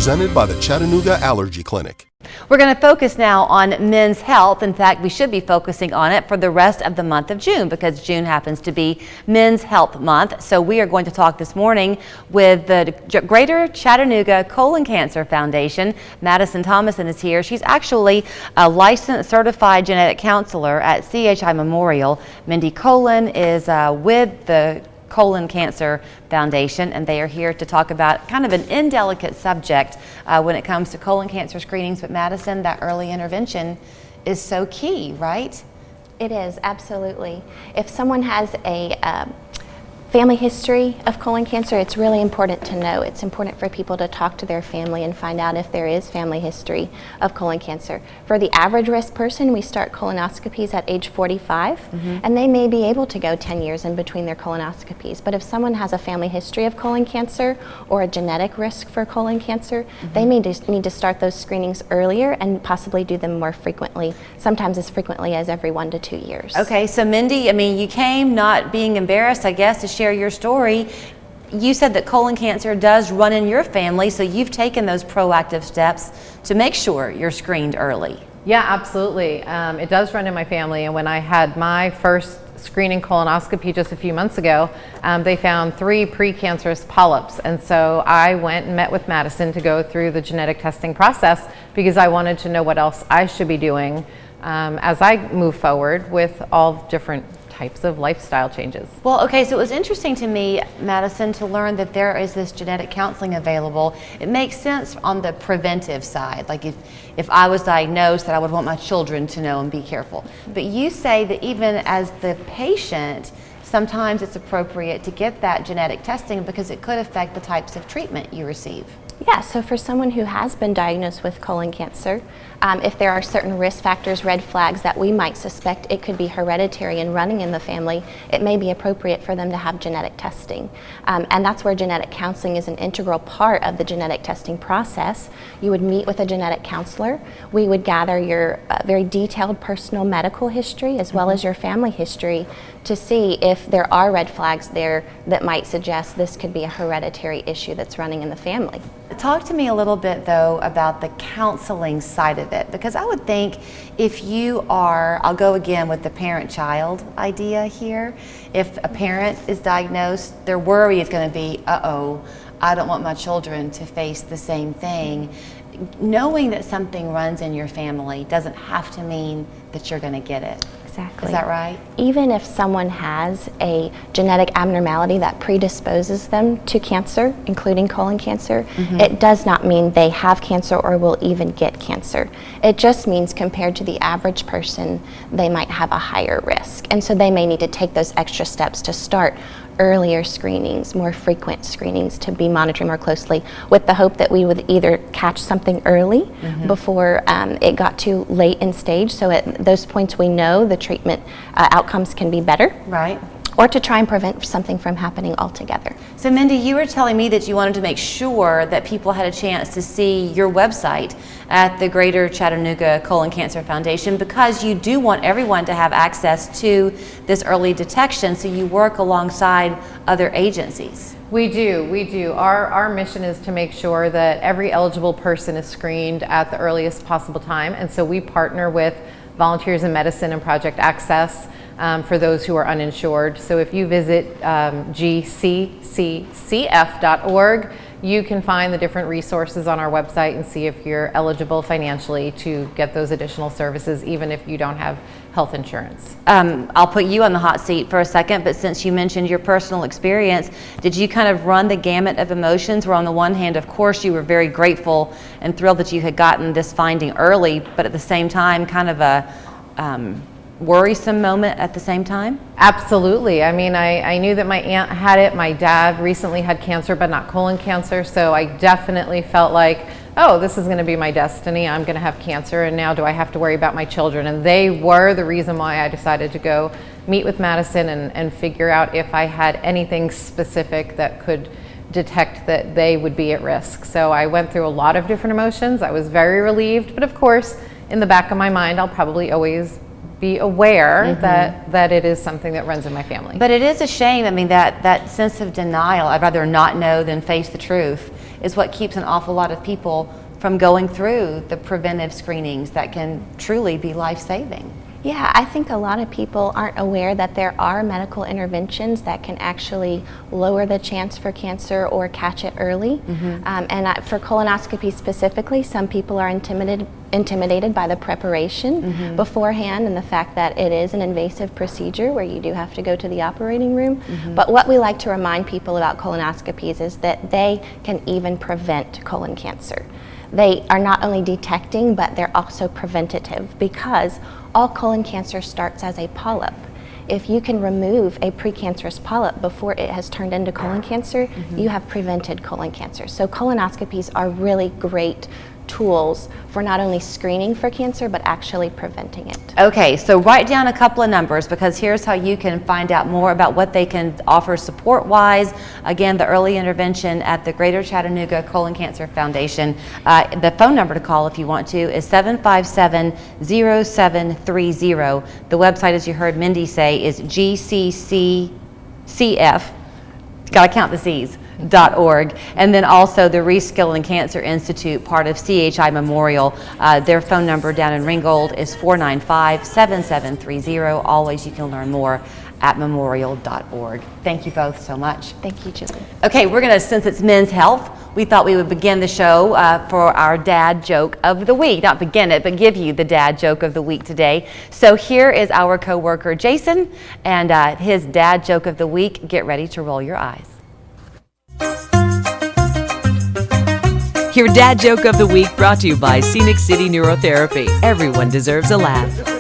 presented by the Chattanooga Allergy Clinic. We're going to focus now on men's health. In fact, we should be focusing on it for the rest of the month of June because June happens to be Men's Health Month. So we are going to talk this morning with the Greater Chattanooga Colon Cancer Foundation. Madison Thomason is here. She's actually a licensed certified genetic counselor at CHI Memorial. Mindy Colon is with the Colon Cancer Foundation, and they are here to talk about kind of an indelicate subject when it comes to colon cancer screenings. But Madison, that early intervention is so key, right? It is, absolutely. If someone has a family history of colon cancer, it's really important to know. It's important for people to talk to their family and find out if there is family history of colon cancer. For the average risk person, we start colonoscopies at age 45, and they may be able to go 10 years in between their colonoscopies. But if someone has a family history of colon cancer or a genetic risk for colon cancer, they may need to start those screenings earlier and possibly do them more frequently, sometimes as frequently as every 1 to 2 years. Okay, so Mindy, I mean, you came not being embarrassed, I guess, to share your story. You said that colon cancer does run in your family, so you've taken those proactive steps to make sure you're screened early. Yeah, absolutely. It does run in my family, and when I had my first screening colonoscopy just a few months ago, they found 3 precancerous polyps, and so I went and met with Madison to go through the genetic testing process because I wanted to know what else I should be doing as I move forward with all different types of lifestyle changes. Well, okay, so it was interesting to me, Madison, to learn that there is this genetic counseling available. It makes sense on the preventive side, like if I was diagnosed, that I would want my children to know and be careful. But you say that even as the patient, sometimes it's appropriate to get that genetic testing because it could affect the types of treatment you receive. Yeah, so for someone who has been diagnosed with colon cancer, if there are certain risk factors, red flags that we might suspect it could be hereditary and running in the family, it may be appropriate for them to have genetic testing. And that's where genetic counseling is an integral part of the genetic testing process. You would meet with a genetic counselor. We would gather your very detailed personal medical history as well as your family history to see if there are red flags there that might suggest this could be a hereditary issue that's running in the family. Talk to me a little bit, though, about the counseling side of it, because I would think if you are, I'll go again with the parent-child idea here, if a parent is diagnosed, their worry is going to be, uh-oh, I don't want my children to face the same thing. Knowing that something runs in your family doesn't have to mean that you're going to get it. Exactly. Is that right? Even if someone has a genetic abnormality that predisposes them to cancer, including colon cancer, it does not mean they have cancer or will even get cancer. It just means compared to the average person, they might have a higher risk. And so they may need to take those extra steps to start earlier screenings, more frequent screenings to be monitoring more closely with the hope that we would either catch something early before it got too late in stage, so at those points we know the treatment outcomes can be better. Right. Or to try and prevent something from happening altogether. So Mindy, you were telling me that you wanted to make sure that people had a chance to see your website at the Greater Chattanooga Colon Cancer Foundation because you do want everyone to have access to this early detection, so you work alongside other agencies. We do. Our mission is to make sure that every eligible person is screened at the earliest possible time, and so we partner with Volunteers in Medicine and Project Access for those who are uninsured. So if you visit GCCCF.org, you can find the different resources on our website and see if you're eligible financially to get those additional services, even if you don't have health insurance. I'll put you on the hot seat for a second, but since you mentioned your personal experience, did you kind of run the gamut of emotions where on the one hand, of course, you were very grateful and thrilled that you had gotten this finding early, but at the same time, kind of a worrisome moment at the same time? Absolutely. I mean, I knew that my aunt had it. My dad recently had cancer, but not colon cancer. So I definitely felt like, oh, this is going to be my destiny. I'm going to have cancer, and now do I have to worry about my children? And they were the reason why I decided to go meet with Madison and figure out if I had anything specific that could detect that they would be at risk. So I went through a lot of different emotions. I was very relieved, but of course, in the back of my mind, I'll probably always be aware that it is something that runs in my family. But it is a shame. I mean, that sense of denial, I'd rather not know than face the truth. is what keeps an awful lot of people from going through the preventive screenings that can truly be life-saving. Yeah, I think a lot of people aren't aware that there are medical interventions that can actually lower the chance for cancer or catch it early. For colonoscopy specifically, some people are intimidated by the preparation beforehand and the fact that it is an invasive procedure where you do have to go to the operating room. But what we like to remind people about colonoscopies is that they can even prevent colon cancer. They are not only detecting, but they're also preventative, because all colon cancer starts as a polyp. If you can remove a precancerous polyp before it has turned into colon cancer, you have prevented colon cancer. So colonoscopies are really great tools for not only screening for cancer, but actually preventing it. Okay, so write down a couple of numbers, because here's how you can find out more about what they can offer support-wise. Again, the early intervention at the Greater Chattanooga Colon Cancer Foundation. The phone number to call if you want to is 757-0730. The website, as you heard Mindy say, is GCCCF. Got to count the C's. .org, and then also the Reskilling Cancer Institute, part of CHI Memorial. Their phone number down in Ringgold is 495-7730. Always, you can learn more at memorial.org. Thank you both so much. Thank you, Julie. Okay, we're going to, since it's Men's Health, we thought we would begin the show for our dad joke of the week. Not begin it, but give you the dad joke of the week today. So here is our coworker Jason and his dad joke of the week. Get ready to roll your eyes. Your dad joke of the week brought to you by Scenic City Neurotherapy. Everyone deserves a laugh.